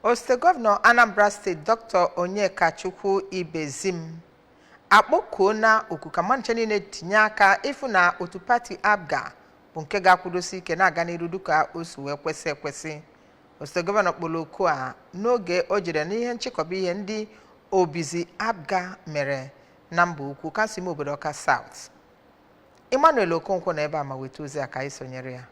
Osote Gọvanọ Anambra State Dr. Onyekachukwu Ibezim akpọkuona oku ka mmadụ niile tinye aka ịfụ na otu pati APGA bụ nke ga-akwụdosi ike na-aga n'iru dịka o si wee kwesị ekwesị. Osote Gọvanọ kpọrọ oku a n'oge o jere n'ihe nchịkọba ihe ndị obizi APGA mere na Mbaukwu kasị obodo Awka South. Emmanuel Okonkwo na ebe a ma weta ozi aka isonyere ya.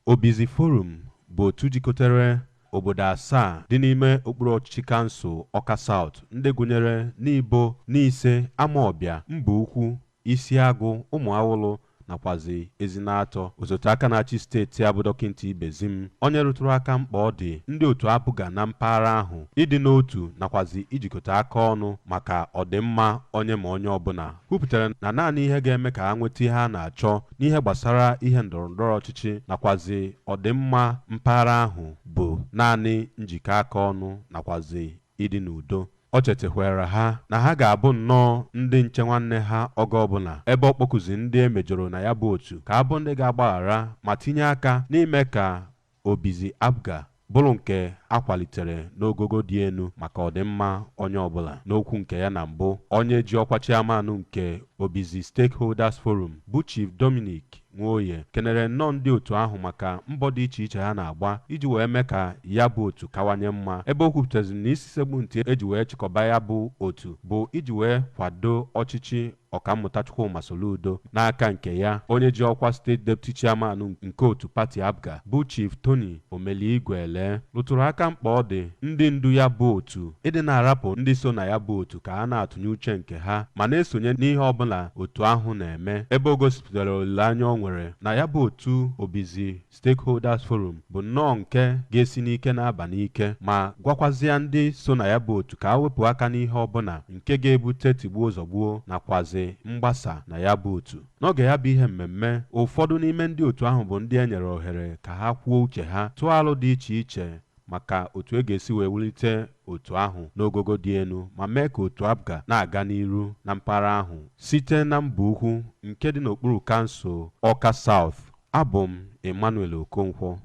Obizi Forum bụ otu jikọtara obodo 7 dị n'ime okpuru ọchịchị kansụl Awka South ndị gụnyere Nibo, Nise, Amawbia, Mbaukwu, Isiagụ, Ụmụawụlụ nakwazi Ezinatọ. Osote aka na-achị steeti abụ Dọkịnta Ibezim onye rụtụrụ aka mkpa ọ dị ndị otu APGA na mpaghara ahụ ịdị n'otu nakwazi ijikọta aka ọnụ maka ọdịmma onye ma onye ọbụla, kwupụtara na naanị ihe ga-eme ka ha nweta ihe a na-achọ n'ihe gbasara ihe ndọrọndọrọ ọchịchị nakwazi ọdịmma mpaghara ahụ bụ naanị njikọ aka ọnụ nakwazi ịdị n'udo. O chetakwara ha na ha ga-abụ nnọọ ndị nche nwanne ha oge ọbụla ebe ọ kpọkuzi ndị emejọrọ na ya bụ otu ka abụ ndị ga-agbaghara ma tinye aka n'ime ka obizi APGA bụrụ nke akwalitere n'ogogo dị elu maka ọdịmma onye ọbụla. N'okwu nke ya na mbụ, onye ji ọkwa chairman nke Obizi Stakeholders Forum bụ Chief Dominic Nwoye kenere nnọọ ndị otu ahụ maka mbọ dị iche iche ha na-agba iji wee mee ka ya bụ otu kawanye mma, ebe o kwupụtaziri na isi sekpu ntị eji wee chịkọba ya bụ otu bụ iji wee kwado ọchịchị Ọkammụta Chukwuma Soludo n'aka nke ya. Onye ji ọkwa steeti deputy chairman nke otu pati APGA bụ Chief Tony Omeligwele rụtụrụ aka mkpa ọ dị ndị ndu ya bụ otu ịdị na-arapụ ndị so na ya bụ otu ka ha na-atụnye uche nke ha ma na-esonye n'ihe ọbụla otu ahụ na-eme, ebe o gosipụtara olileanya o nwere na ya bụ otu Obizi Stakeholders Forum bụ nnọọ nke ga-esi n'ike na-aba n'ike ma gwakwazịa ndị so na ya bụ otu ka ha wepụ aka n'ihe ọbụla nke ga-ebute tigbuo zọgbuo nakwazi mgbasa na ya bụ otu. N'oge ya bụ ihe mmemme, ụfọdụ n'ime ndị otu ahụ bụ ndị e nyere ohere ka ha kwuo uche ha tụọ alo dị iche iche maka otu ga-esi wee wulite otu ahụ n'ogogo dị elu ma mee ka otu APGA na-aga n'iru na mpaghara ahụ site na Mbaukwu nke dị n'okpuru kansụl Awka South. Abụ m Emmanuel Okonkwo.